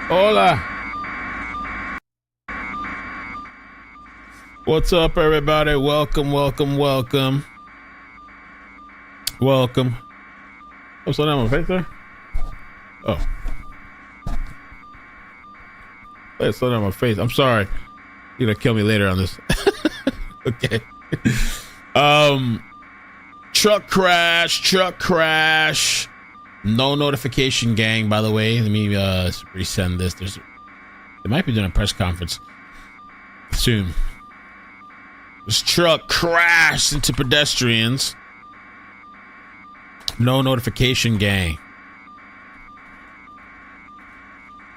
Hola. What's up, everybody? Welcome, welcome, welcome. Welcome. Oh, slow down my face there? Oh. Hey, slow down my face. I'm sorry. You're gonna kill me later on this. Okay. Truck crash. No notification, gang, by the way. Let me resend this. They might be doing a press conference soon. This truck crashed into pedestrians. No notification, gang.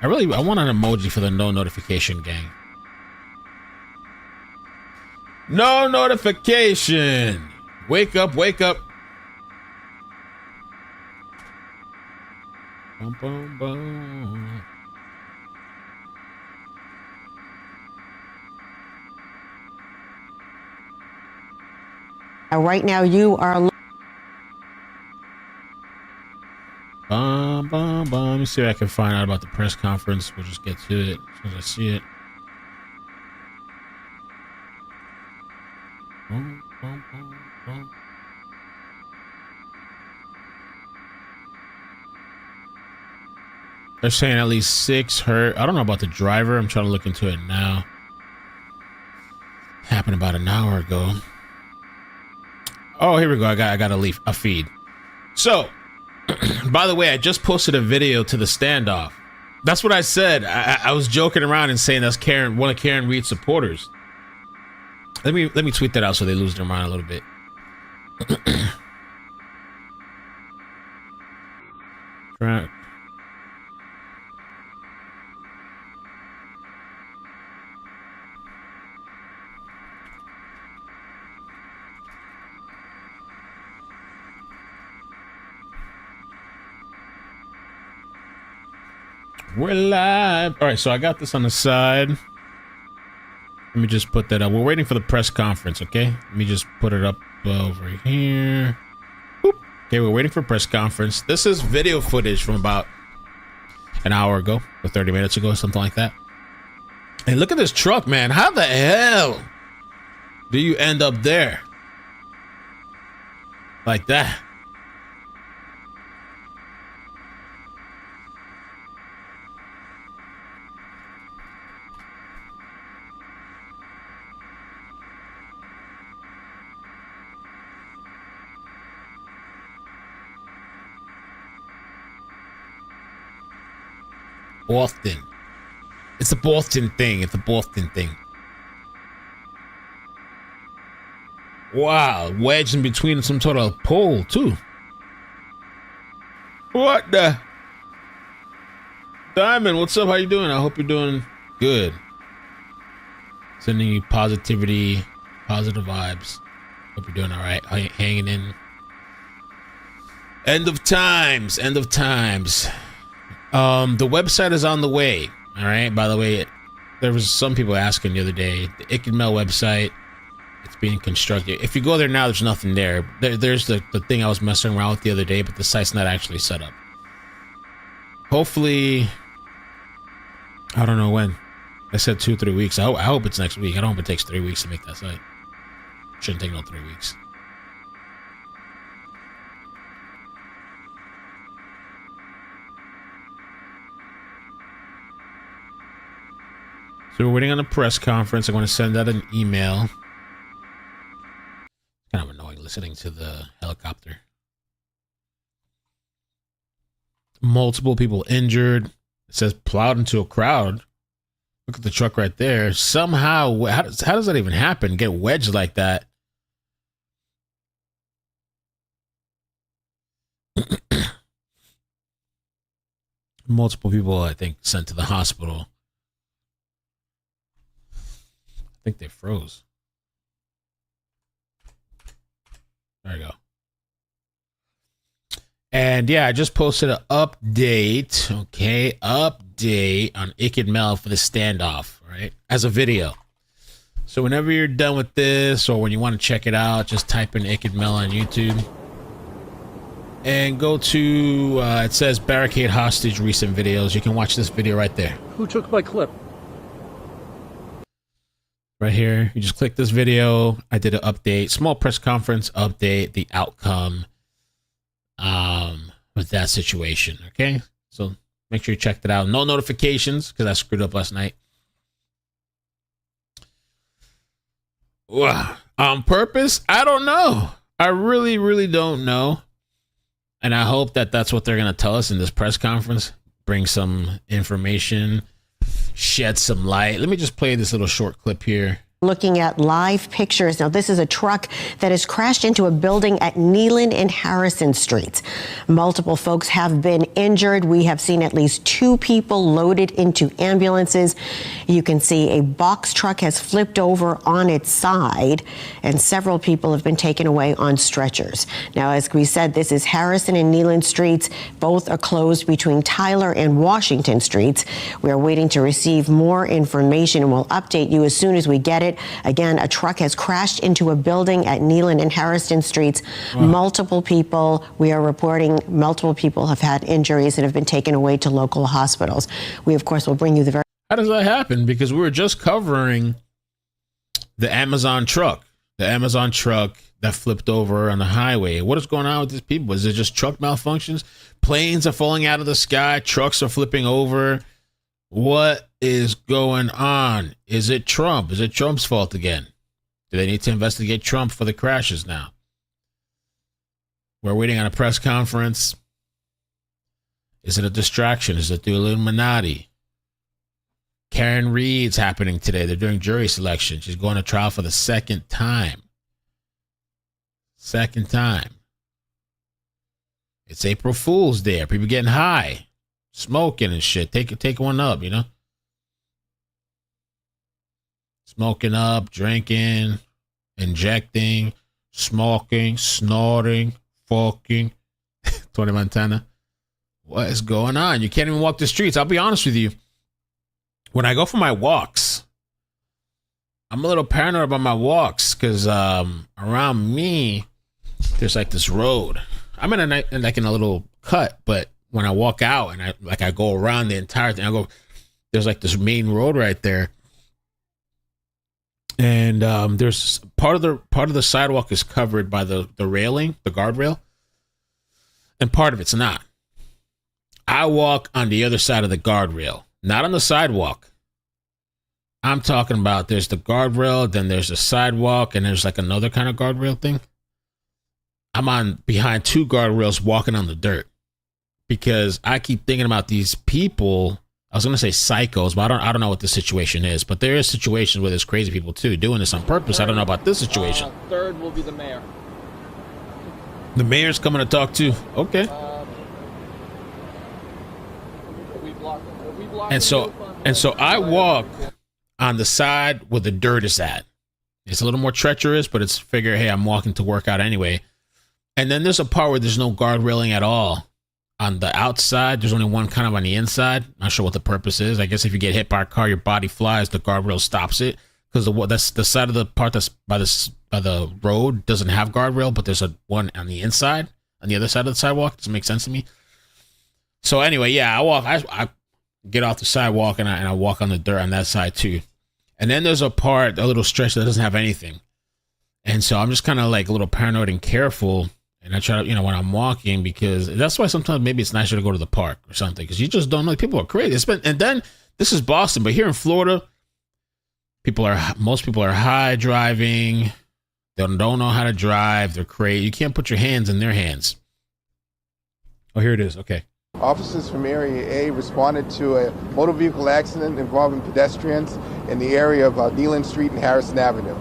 I want an emoji for the no notification, gang. No notification. Wake up, wake up. Bum, bum, bum. Right now, you are. Bum, bum, bum. Let me see if I can find out about the press conference. We'll just get to it as soon as I see it. Bum, bum, bum, bum. They're saying at least 6 hurt. I don't know about the driver. I'm trying to look into it now. Happened about an hour ago. Oh, here we go. I got a feed. So, by the way, I just posted a video to the standoff. That's what I said. I was joking around and saying that's one of Karen Reed's supporters. Let me tweet that out so they lose their mind a little bit. Right. We're live. All right, so I got this on the side. Let me just put that up. We're waiting for the press conference, okay? Let me just put it up over here. Boop. Okay, we're waiting for press conference. This is video footage from about an hour ago, or 30 minutes ago, something like that. And look at this truck, man. How the hell do you end up there? Like that? Boston. It's a Boston thing. It's a Boston thing. Wow. Wedged in between some sort of pole, too. What the? Diamond, what's up? How you doing? I hope you're doing good. Sending you positivity, positive vibes. Hope you're doing all right. Hanging in. End of times. End of times. The website is on the way. All right. By the way, there was some people asking the other day. The Icked-Mel website. It's being constructed. If you go there now, there's nothing there. There's the thing I was messing around with the other day, but the site's not actually set up. Hopefully, I don't know when. I said 2-3 weeks. I hope it's next week. I don't hope it takes 3 weeks to make that site. Shouldn't take no 3 weeks. So we're waiting on a press conference. I'm going to send out an email. Kind of annoying listening to the helicopter. Multiple people injured. It says plowed into a crowd. Look at the truck right there. Somehow, how does that even happen? Get wedged like that? Multiple people, I think, sent to the hospital. I think they froze. There you go. And yeah, I just posted an update. Okay, update on Icked-Mel for the standoff, right? As a video. So whenever you're done with this, or when you want to check it out, just type in Icked-Mel on YouTube. and go to, it says barricade hostage recent videos. You can watch this video right there. Who took my clip? Right here. You just click this video. I did an update, small press conference update, the outcome with that situation. Okay. So make sure you check that out. No notifications because I screwed up last night. On purpose? I don't know. I really, really don't know. And I hope that that's what they're going to tell us in this press conference. Bring some information, shed some light. Let me just play this little short clip here. Looking at live pictures. Now, this is a truck that has crashed into a building at Neelan and Harrison Streets. Multiple folks have been injured. We have seen at least 2 people loaded into ambulances. You can see a box truck has flipped over on its side, and several people have been taken away on stretchers. Now, as we said, this is Harrison and Neelan Streets. Both are closed between Tyler and Washington Streets. We are waiting to receive more information, and we'll update you as soon as we get it. Again, a truck has crashed into a building at Neelan and Harrison Streets. Multiple people, we are reporting, multiple people have had injuries and have been taken away to local hospitals. We, of course, will bring you the very... How does that happen? Because we were just covering the Amazon truck that flipped over on the highway. What is going on with these people? Is it just truck malfunctions? Planes are falling out of the sky. Trucks are flipping over. What is going on? Is it Trump? Is it Trump's fault again? Do they need to investigate Trump for the crashes now? We're waiting on a press conference. Is it a distraction? Is it the Illuminati? Karen Reed's happening today. They're doing jury selection. She's going to trial for the second time. Second time. It's April Fool's Day. People getting high. Smoking and shit. Take one up, you know? Smoking up, drinking, injecting, smoking, snorting, fucking. Tony Montana. What is going on? You can't even walk the streets. I'll be honest with you. When I go for my walks, I'm a little paranoid about my walks because around me, there's like this road. I'm in a little cut, but when I walk out and I go around the entire thing, there's like this main road right there. And there's part of the sidewalk is covered by the railing, the guardrail, and part of it's not. I walk on the other side of the guardrail, not on the sidewalk. I'm talking about there's the guardrail, then there's the sidewalk, and there's like another kind of guardrail thing. I'm on behind 2 guardrails walking on the dirt. Because I keep thinking about these people. I was going to say psychos, but I don't know what the situation is. But there is situations where there's crazy people too doing this on purpose. I don't know about this situation. Third will be the mayor. The mayor's coming to talk to. Okay. And so I walk on the side where the dirt is at. It's a little more treacherous, but it's figure, hey, I'm walking to work out anyway. And then there's a part where there's no guard railing at all. On the outside, there's only one kind of on the inside. Not sure what the purpose is. I guess if you get hit by a car, your body flies. The guardrail stops it because that's the side of the part that's by the road doesn't have guardrail, but there's one on the inside, on the other side of the sidewalk. Doesn't make sense to me. So anyway, yeah, I get off the sidewalk and I walk on the dirt on that side too. And then there's a little stretch that doesn't have anything, and so I'm just kind of like a little paranoid and careful. And I try to, when I'm walking, because that's why sometimes maybe it's nicer to go to the park or something, because you just don't know. People are crazy. And then this is Boston, but here in Florida, most people are high driving. They don't know how to drive. They're crazy. You can't put your hands in their hands. Oh, here it is. Okay. Officers from Area A responded to a motor vehicle accident involving pedestrians in the area of Neelan Street and Harrison Avenue.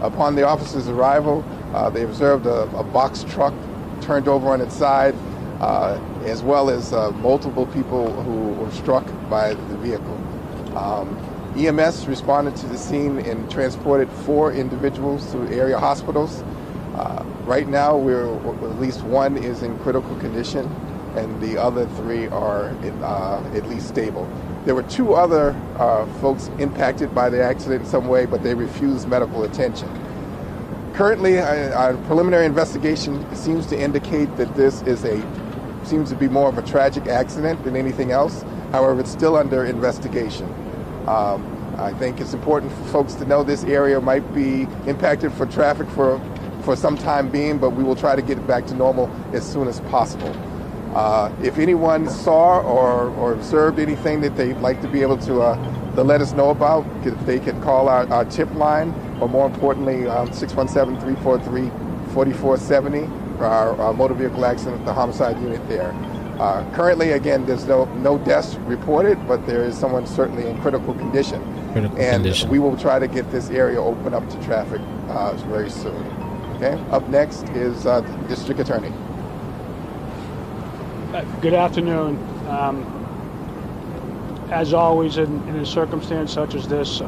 Upon the officers' arrival, they observed a box truck turned over on its side, as well as multiple people who were struck by the vehicle. EMS responded to the scene and transported 4 individuals to area hospitals. Right now, at least 1 is in critical condition, and the other 3 are at least stable. There were 2 other folks impacted by the accident in some way, but they refused medical attention. Currently, our preliminary investigation seems to indicate that this seems to be more of a tragic accident than anything else. However, it's still under investigation. I think it's important for folks to know this area might be impacted for traffic for some time being, but we will try to get it back to normal as soon as possible. If anyone saw or observed anything that they'd like to be able to let us know about, they can call our tip line, or more importantly, 617-343-4470, for our motor vehicle accident, the homicide unit there. Currently, again, there's no deaths reported, but there is someone certainly in critical condition. We will try to get this area open up to traffic very soon. Okay. Up next is the District Attorney. Good afternoon. As always, in a circumstance such as this,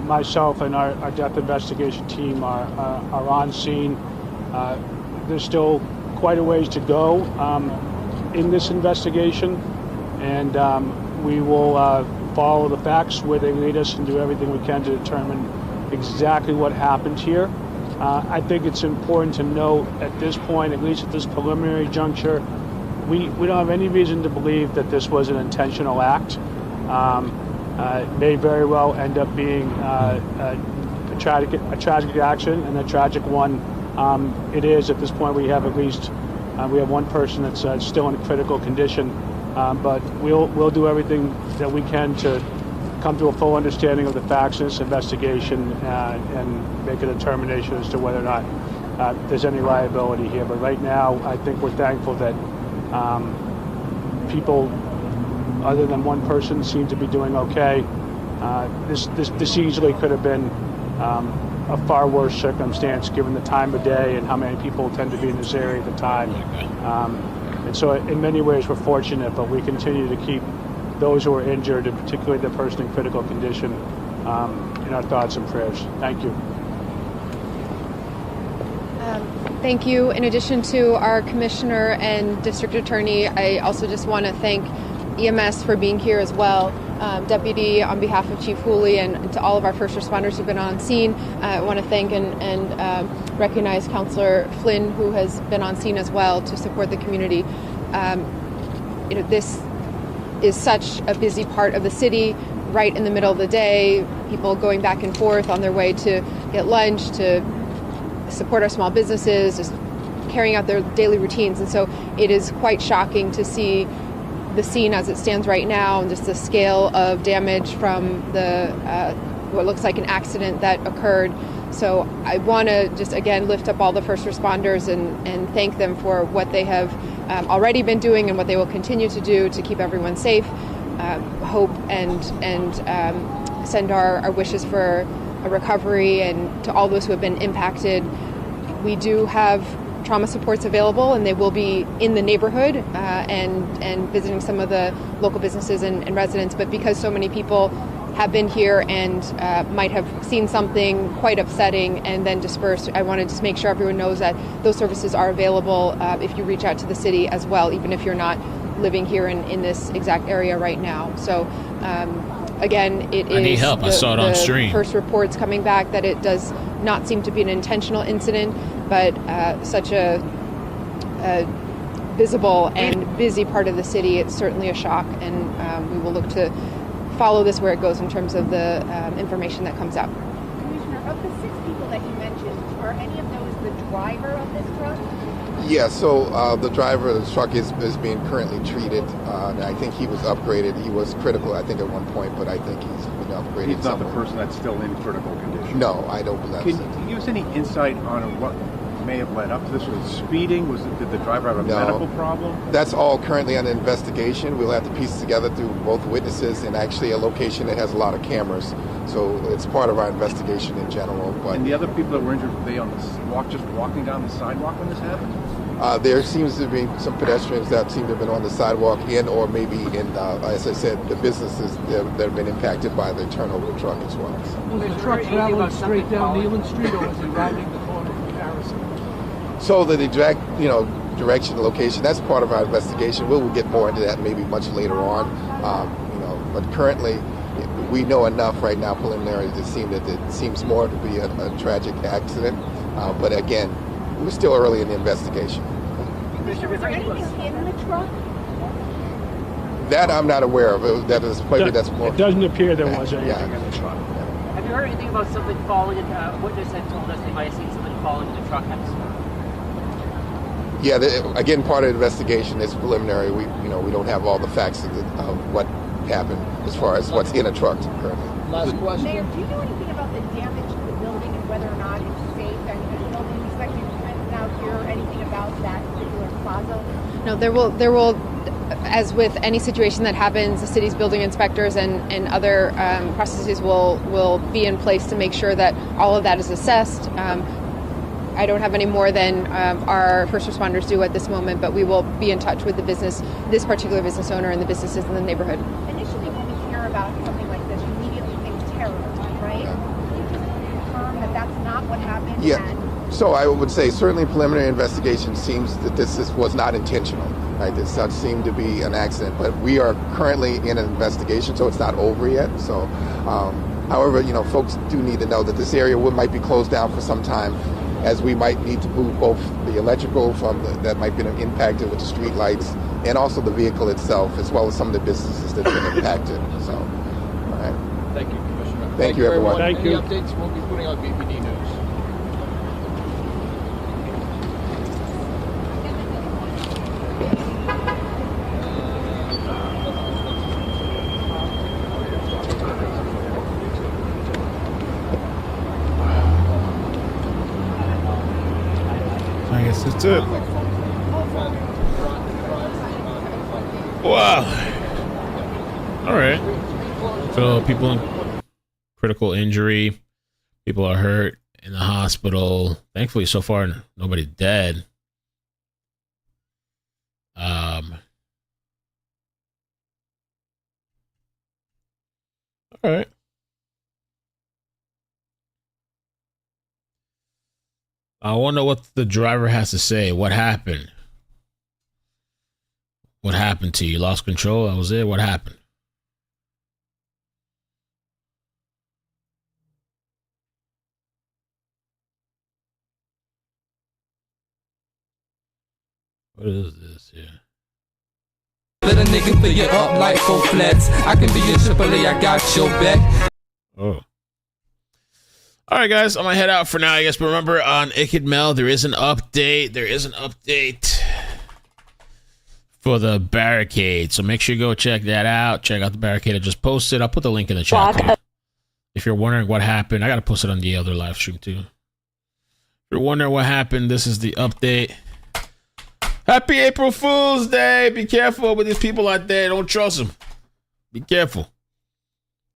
myself and our death investigation team are on scene. There's still quite a ways to go in this investigation, and we will follow the facts where they lead us and do everything we can to determine exactly what happened here. I think it's important to note at this point, at least at this preliminary juncture, we don't have any reason to believe that this was an intentional act. It may very well end up being a tragic action, and a tragic one it is. At this point, we have we have one person that's still in critical condition, but we'll do everything that we can to come to a full understanding of the facts in this investigation and make a determination as to whether or not there's any liability here. But right now, I think we're thankful that people other than one person seem to be doing okay. This easily could have been a far worse circumstance given the time of day and how many people tend to be in this area at the time. And so in many ways we're fortunate, but we continue to keep those who are injured, and particularly the person in critical condition, in our thoughts and prayers. Thank you. Thank you. In addition to our commissioner and district attorney, I also just want to thank EMS for being here as well. Deputy, on behalf of Chief Hooley and to all of our first responders who've been on scene, I want to thank and recognize Councillor Flynn, who has been on scene as well to support the community. This is such a busy part of the city, right in the middle of the day, people going back and forth on their way to get lunch, to support our small businesses, just carrying out their daily routines. And so it is quite shocking to see the scene as it stands right now, and just the scale of damage from the what looks like an accident that occurred. So I want to just again lift up all the first responders and thank them for what they have already been doing and what they will continue to do to keep everyone safe. Hope and send our wishes for a recovery, and to all those who have been impacted. We do have trauma supports available, and they will be in the neighborhood and visiting some of the local businesses and residents. But because so many people have been here and might have seen something quite upsetting and then dispersed, I want to just make sure everyone knows that those services are available if you reach out to the city as well, even if you're not living here in this exact area right now. So again, it is, I need help. I saw it on stream. First reports coming back that it does not seem to be an intentional incident, but such a visible and busy part of the city, it's certainly a shock, and we will look to follow this where it goes in terms of the information that comes out. Commissioner, of the 6 people that you mentioned, are any of those the driver of this truck? Yeah, so the driver of the truck is being currently treated. And I think he was upgraded. He was critical, I think, at one point, but I think he's been upgraded. He's not the person that's still in critical condition? No, I don't believe so. Can you give us any insight on what may have led up to this? Was it speeding? Did the driver have a medical problem? That's all currently under investigation. We'll have to piece together through both witnesses and actually a location that has a lot of cameras. So it's part of our investigation in general. But and the other people that were injured, were they on the just walking down the sidewalk when this happened? There seems to be some pedestrians that seem to have been on the sidewalk or maybe in, as I said, the businesses that have been impacted by the turnover truck as well. Was the truck traveling straight down Nealon Street, or was it rounding the corner from Harrison? So the direct, direction, location, that's part of our investigation. We'll get more into that maybe much later on. But currently, we know enough right now preliminary to seem that it seems more to be a tragic accident. But again, we're still early in the investigation. Was there anything in the truck? That I'm not aware of. That's more. It doesn't appear there was anything Yeah. in the truck. Have you heard anything about something falling? A witness had told us they might have seen something falling in the truck. Yeah, again, part of the investigation is preliminary. We don't have all the facts of what happened as far as what's in a truck currently. Last question. Mayor, do you know anything about the damage to the building and whether or not it's safe? And has building inspector been out here anything about that particular plaza? No, there will, as with any situation that happens, the city's building inspectors and other processes will be in place to make sure that all of that is assessed. I don't have any more than our first responders do at this moment, but we will be in touch with this particular business owner and the businesses in the neighborhood. Initially, when we hear about something like this, you immediately think terrorism, right? Can you just confirm that that's not what happened? Yeah. And So I would say certainly preliminary investigation seems that this was not intentional. Right? This seemed to be an accident, but we are currently in an investigation, so it's not over yet. So, however, folks do need to know that this area might be closed down for some time, as we might need to move both the electrical that might be impacted with the street lights, and also the vehicle itself, as well as some of the businesses that have been impacted. So, all right. Thank you, Commissioner. Thank you, everyone. Thank Any you. updates we'll be putting on BPD News. I guess that's it. Wow. All right. So people in critical injury, people are hurt in the hospital. Thankfully, so far, nobody dead. All right. I wonder what the driver has to say. What happened? What happened to you? You lost control? That was it? What happened? What is this here? Let a nigga fill you up like 4 flats. I can be your AAA, I got your back. Oh. All right, guys. I'm going to head out for now, I guess. But remember, on Ikid Mel, there is an update. There is an update for the barricade. So make sure you go check that out. Check out the barricade I just posted. I'll put the link in the chat. If you're wondering what happened, I got to post it on the other live stream, too. If you're wondering what happened, this is the update. Happy April Fool's Day. Be careful with these people out there. Don't trust them. Be careful.